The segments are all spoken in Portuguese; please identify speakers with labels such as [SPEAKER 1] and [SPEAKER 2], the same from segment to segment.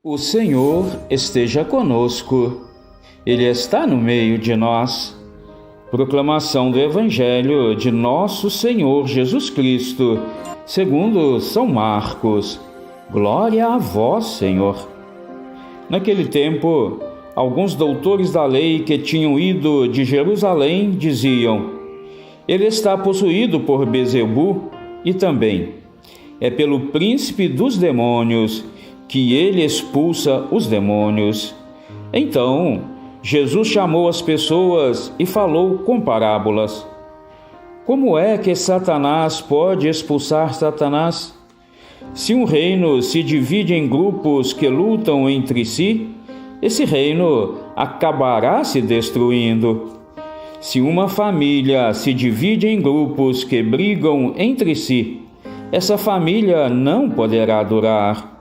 [SPEAKER 1] O Senhor esteja conosco, Ele está no meio de nós. Proclamação do Evangelho de Nosso Senhor Jesus Cristo, segundo São Marcos. Glória a vós, Senhor. Naquele tempo, alguns doutores da lei que tinham ido de Jerusalém diziam: Ele está possuído por Beelzebu e também é pelo príncipe dos demônios que ele expulsa os demônios. Então, Jesus chamou as pessoas e falou com parábolas. Como é que Satanás pode expulsar Satanás? Se um reino se divide em grupos que lutam entre si, esse reino acabará se destruindo. Se uma família se divide em grupos que brigam entre si, essa família não poderá durar.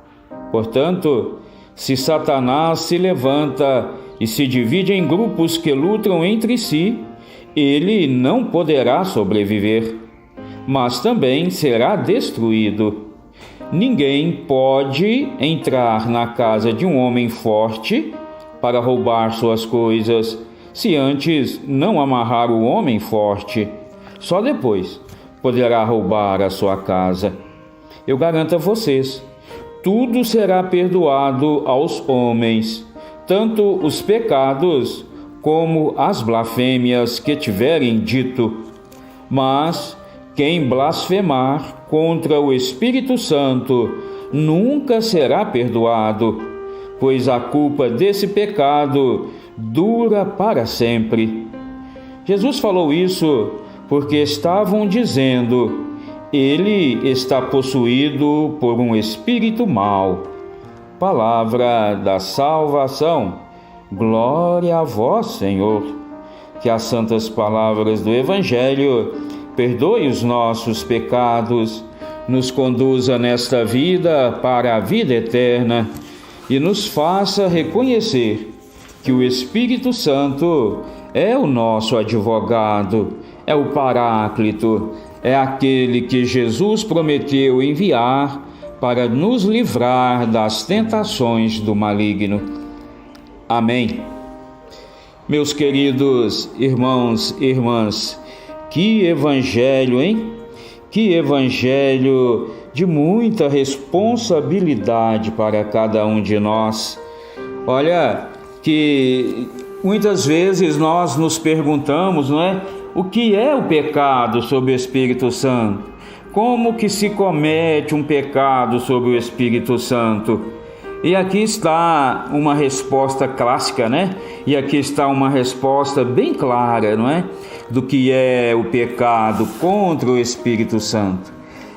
[SPEAKER 1] Portanto, se Satanás se levanta e se divide em grupos que lutam entre si, ele não poderá sobreviver, mas também será destruído. Ninguém pode entrar na casa de um homem forte para roubar suas coisas, se antes não amarrar o homem forte. Só depois poderá roubar a sua casa. Eu garanto a vocês, tudo será perdoado aos homens, tanto os pecados como as blasfêmias que tiverem dito. Mas quem blasfemar contra o Espírito Santo nunca será perdoado, pois a culpa desse pecado dura para sempre. Jesus falou isso porque estavam dizendo: Ele está possuído por um espírito mau. Palavra da salvação. Glória a vós, Senhor. Que as santas palavras do Evangelho perdoe os nossos pecados, nos conduza nesta vida para a vida eterna e nos faça reconhecer que o Espírito Santo é o nosso advogado, é o Paráclito, é aquele que Jesus prometeu enviar para nos livrar das tentações do maligno. Amém. Meus queridos irmãos e irmãs, que evangelho, hein? Que evangelho de muita responsabilidade para cada um de nós. Olha, que muitas vezes nós nos perguntamos, não é? O que é o pecado sob o Espírito Santo? Como que se comete um pecado sob o Espírito Santo? E aqui está uma resposta clássica, né? E aqui está uma resposta bem clara, não é? Do que é o pecado contra o Espírito Santo.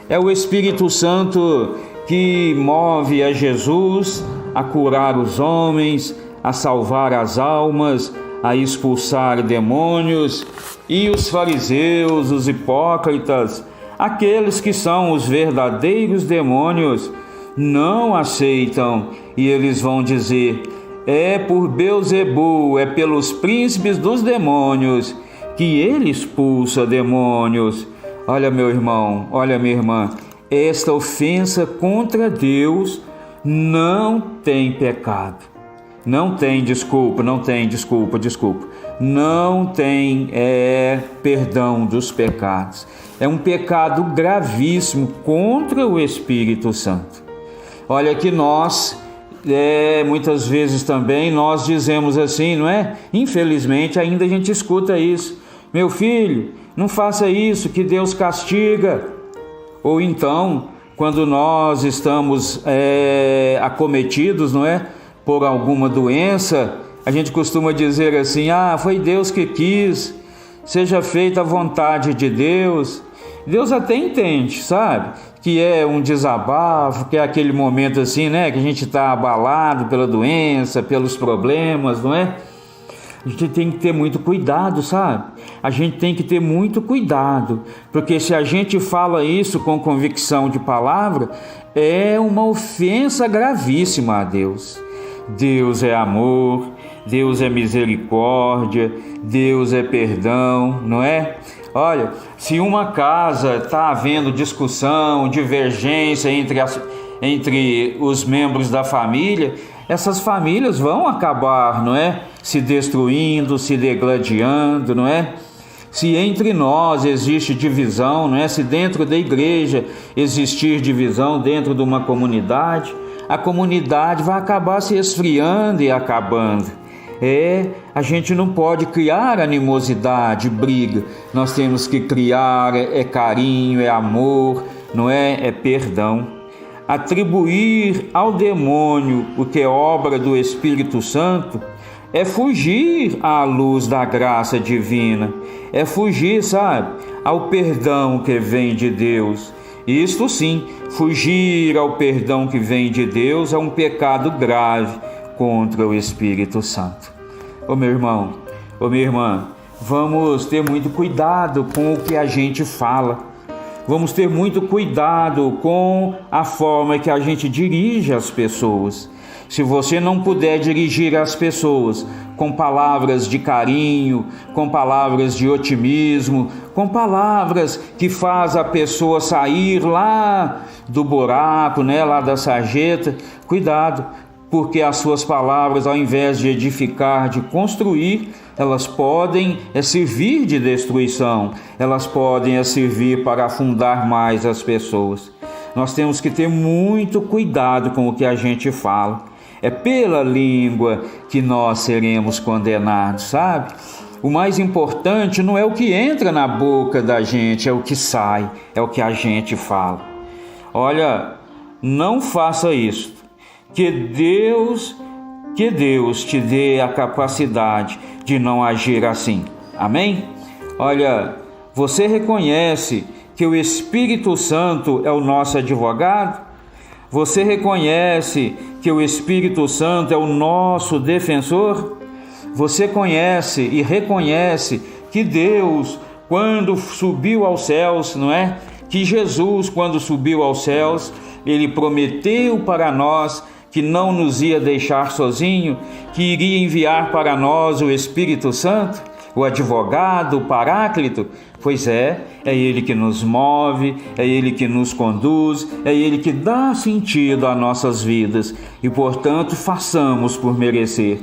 [SPEAKER 1] É o Espírito Santo que move a Jesus a curar os homens, a salvar as almas, a expulsar demônios, e os fariseus, os hipócritas, aqueles que são os verdadeiros demônios, não aceitam, e eles vão dizer: é por Beelzebu, é pelos príncipes dos demônios que ele expulsa demônios. Olha, meu irmão, olha, minha irmã, esta ofensa contra Deus não tem pecado. Não tem desculpa. Não tem perdão dos pecados. É um pecado gravíssimo contra o Espírito Santo. Olha que nós, muitas vezes também, nós dizemos assim, não é? Infelizmente ainda a gente escuta isso. Meu filho, não faça isso, que Deus castiga. Ou então, quando nós estamos acometidos, não é? Por alguma doença, a gente costuma dizer assim: foi Deus que quis, seja feita a vontade de Deus. Deus até entende, sabe? Que é um desabafo, que é aquele momento assim, né? Que a gente está abalado pela doença, pelos problemas, não é? A gente tem que ter muito cuidado, sabe? A gente tem que ter muito cuidado, porque se a gente fala isso com convicção de palavra, é uma ofensa gravíssima a Deus. Deus é amor, Deus é misericórdia, Deus é perdão, não é? Olha, se uma casa está havendo discussão, divergência entre os membros da família, essas famílias vão acabar, não é? Se destruindo, se degladiando, não é? Se entre nós existe divisão, não é? Se dentro da igreja existir divisão dentro de uma comunidade, a comunidade vai acabar se esfriando e acabando. A gente não pode criar animosidade, briga. Nós temos que criar carinho, amor, não é? É perdão. Atribuir ao demônio o que é obra do Espírito Santo é fugir à luz da graça divina, é fugir, sabe, ao perdão que vem de Deus. Isto sim, fugir ao perdão que vem de Deus é um pecado grave contra o Espírito Santo. Ô meu irmão, ô minha irmã, vamos ter muito cuidado com o que a gente fala. Vamos ter muito cuidado com a forma que a gente dirige as pessoas. Se você não puder dirigir as pessoas com palavras de carinho, com palavras de otimismo, com palavras que faz a pessoa sair lá do buraco, né, lá da sarjeta, cuidado, porque as suas palavras, ao invés de edificar, de construir, elas podem servir de destruição, elas podem servir para afundar mais as pessoas. Nós temos que ter muito cuidado com o que a gente fala. É pela língua que nós seremos condenados, sabe? O mais importante não é o que entra na boca da gente, é o que sai, é o que a gente fala. Olha, não faça isso. Que Deus te dê a capacidade de não agir assim. Amém? Olha, você reconhece que o Espírito Santo é o nosso advogado? Você reconhece que o Espírito Santo é o nosso defensor? Você conhece e reconhece que Deus, quando subiu aos céus, não é? Que Jesus, quando subiu aos céus, Ele prometeu para nós que não nos ia deixar sozinho, que iria enviar para nós o Espírito Santo, o advogado, o Paráclito. Pois é Ele que nos move, é Ele que nos conduz, é Ele que dá sentido às nossas vidas e, portanto, façamos por merecer.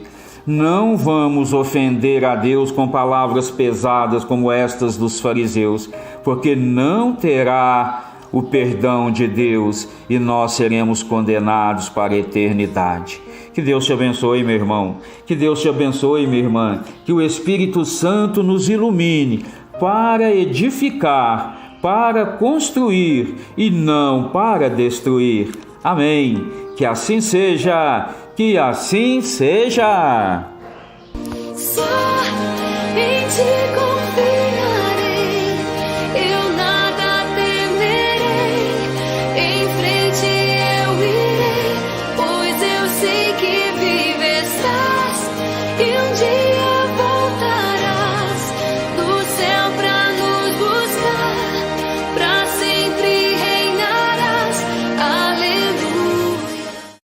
[SPEAKER 1] Não vamos ofender a Deus com palavras pesadas como estas dos fariseus, porque não terá o perdão de Deus e nós seremos condenados para a eternidade. Que Deus te abençoe, meu irmão. Que Deus te abençoe, minha irmã. Que o Espírito Santo nos ilumine para edificar, para construir e não para destruir. Amém. Que assim seja. Que assim seja.
[SPEAKER 2] Só em ti confiarei, eu nada temerei, em frente eu irei, pois eu sei que vive estás e um dia